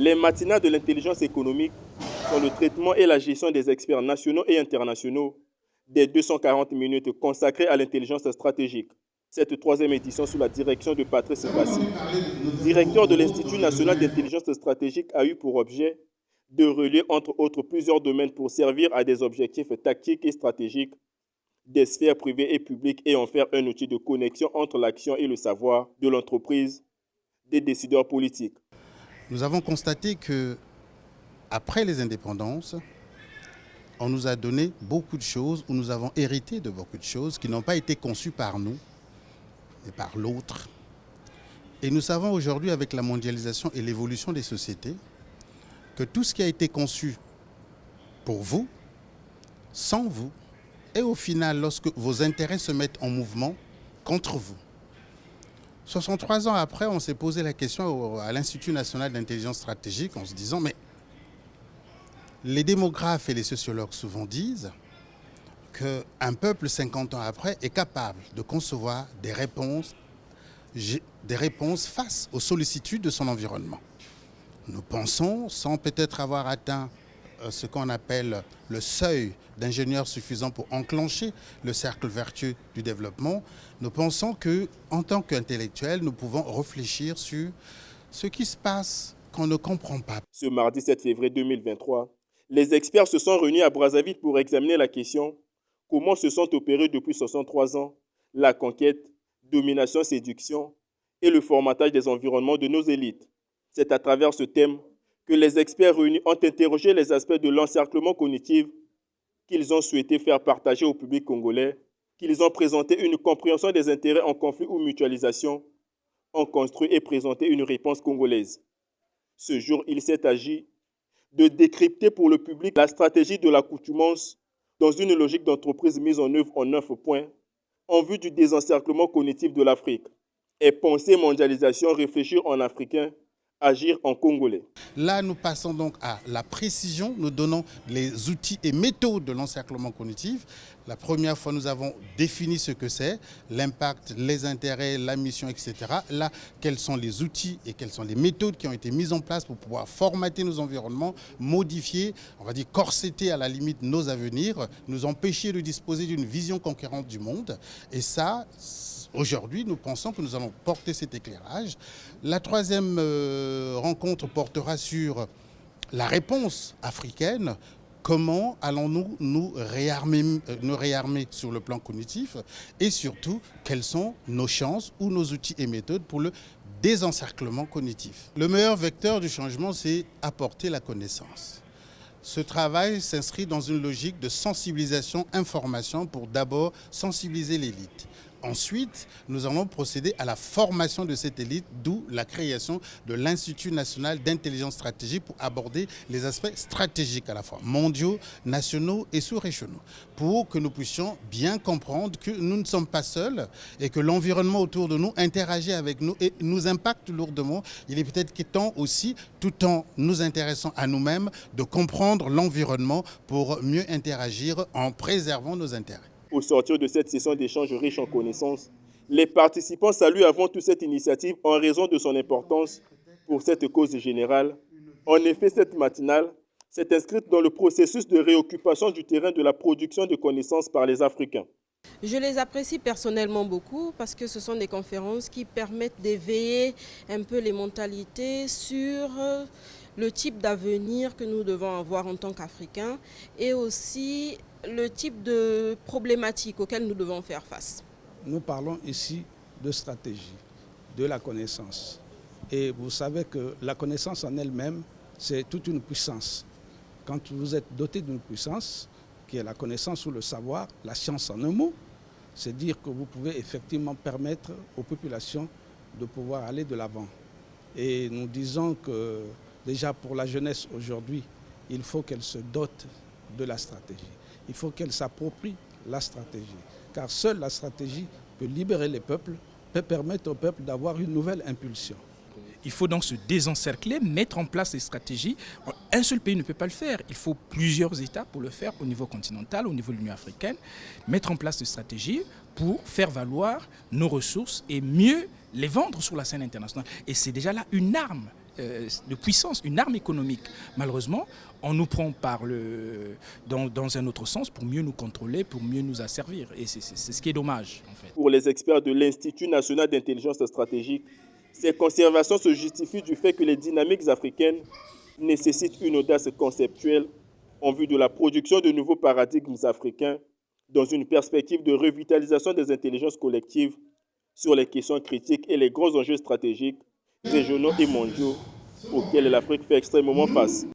Les matinales de l'intelligence économique sont le traitement et la gestion des experts nationaux et internationaux des 240 minutes consacrées à l'intelligence stratégique. Cette troisième édition sous la direction de Patrice Bassi, directeur de l'Institut national d'intelligence stratégique, a eu pour objet de relier entre autres plusieurs domaines pour servir à des objectifs tactiques et stratégiques des sphères privées et publiques et en faire un outil de connexion entre l'action et le savoir de l'entreprise, des décideurs politiques. Nous avons constaté que, après les indépendances, on nous a donné beaucoup de choses, ou nous avons hérité de beaucoup de choses qui n'ont pas été conçues par nous, mais par l'autre. Et nous savons aujourd'hui, avec la mondialisation et l'évolution des sociétés, que tout ce qui a été conçu pour vous, sans vous, et au final, lorsque vos intérêts se mettent en mouvement contre vous. 63 ans après, on s'est posé la question à l'Institut national d'intelligence stratégique en se disant, mais les démographes et les sociologues souvent disent qu'un peuple 50 ans après est capable de concevoir des réponses face aux sollicitudes de son environnement. Nous pensons, sans peut-être avoir atteint ce qu'on appelle le seuil d'ingénieurs suffisant pour enclencher le cercle vertueux du développement, nous pensons qu'en tant qu'intellectuels, nous pouvons réfléchir sur ce qui se passe qu'on ne comprend pas. Ce mardi 7 février 2023, les experts se sont réunis à Brazzaville pour examiner la question « Comment se sont opérés depuis 63 ans la conquête, domination, séduction et le formatage des environnements de nos élites ?» C'est à travers ce thème que les experts réunis ont interrogé les aspects de l'encerclement cognitif qu'ils ont souhaité faire partager au public congolais, qu'ils ont présenté une compréhension des intérêts en conflit ou mutualisation, ont construit et présenté une réponse congolaise. Ce jour, il s'est agi de décrypter pour le public la stratégie de l'accoutumance dans une logique d'entreprise mise en œuvre en 9 points en vue du désencerclement cognitif de l'Afrique. Et penser mondialisation, réfléchir en africain, agir en congolais. Là, nous passons donc à la précision. Nous donnons les outils et méthodes de l'encerclement cognitif. La première fois, nous avons défini ce que c'est, l'impact, les intérêts, la mission, etc. Là, quels sont les outils et quelles sont les méthodes qui ont été mises en place pour pouvoir formater nos environnements, modifier, on va dire corseter à la limite nos avenirs, nous empêcher de disposer d'une vision conquérante du monde. Et ça, aujourd'hui, nous pensons que nous allons porter cet éclairage. La troisième rencontre portera sur la réponse africaine. Comment allons-nous nous réarmer sur le plan cognitif et surtout, quelles sont nos chances ou nos outils et méthodes pour le désencerclement cognitif. Le meilleur vecteur du changement, c'est apporter la connaissance. Ce travail s'inscrit dans une logique de sensibilisation, information pour d'abord sensibiliser l'élite. Ensuite, nous allons procéder à la formation de cette élite, d'où la création de l'Institut national d'intelligence stratégique pour aborder les aspects stratégiques à la fois mondiaux, nationaux et sous-régionaux, pour que nous puissions bien comprendre que nous ne sommes pas seuls et que l'environnement autour de nous interagit avec nous et nous impacte lourdement. Il est peut-être temps aussi, tout en nous intéressant à nous-mêmes, de comprendre l'environnement pour mieux interagir en préservant nos intérêts. Au sortir de cette session d'échange riche en connaissances, les participants saluent avant tout cette initiative en raison de son importance pour cette cause générale. En effet, cette matinale s'est inscrite dans le processus de réoccupation du terrain de la production de connaissances par les Africains. Je les apprécie personnellement beaucoup parce que ce sont des conférences qui permettent d'éveiller un peu les mentalités sur le type d'avenir que nous devons avoir en tant qu'Africains et aussi le type de problématiques auxquelles nous devons faire face. Nous parlons ici de stratégie, de la connaissance. Et vous savez que la connaissance en elle-même, c'est toute une puissance. Quand vous êtes doté d'une puissance, qui est la connaissance ou le savoir, la science en un mot, c'est dire que vous pouvez effectivement permettre aux populations de pouvoir aller de l'avant. Et nous disons que déjà pour la jeunesse aujourd'hui, il faut qu'elle se dote de la stratégie. Il faut qu'elle s'approprie la stratégie. Car seule la stratégie peut libérer les peuples, peut permettre aux peuples d'avoir une nouvelle impulsion. Il faut donc se désencercler, mettre en place des stratégies. Un seul pays ne peut pas le faire. Il faut plusieurs États pour le faire au niveau continental, au niveau de l'Union africaine. Mettre en place des stratégies pour faire valoir nos ressources et mieux les vendre sur la scène internationale. Et c'est déjà là une arme de puissance, une arme économique. Malheureusement, on nous prend dans un autre sens pour mieux nous contrôler, pour mieux nous asservir. Et c'est ce qui est dommage, en fait. Pour les experts de l'Institut national d'intelligence stratégique, ces conservations se justifient du fait que les dynamiques africaines nécessitent une audace conceptuelle en vue de la production de nouveaux paradigmes africains dans une perspective de revitalisation des intelligences collectives sur les questions critiques et les grands enjeux stratégiques, régionaux et mondiaux auxquels l'Afrique fait extrêmement face.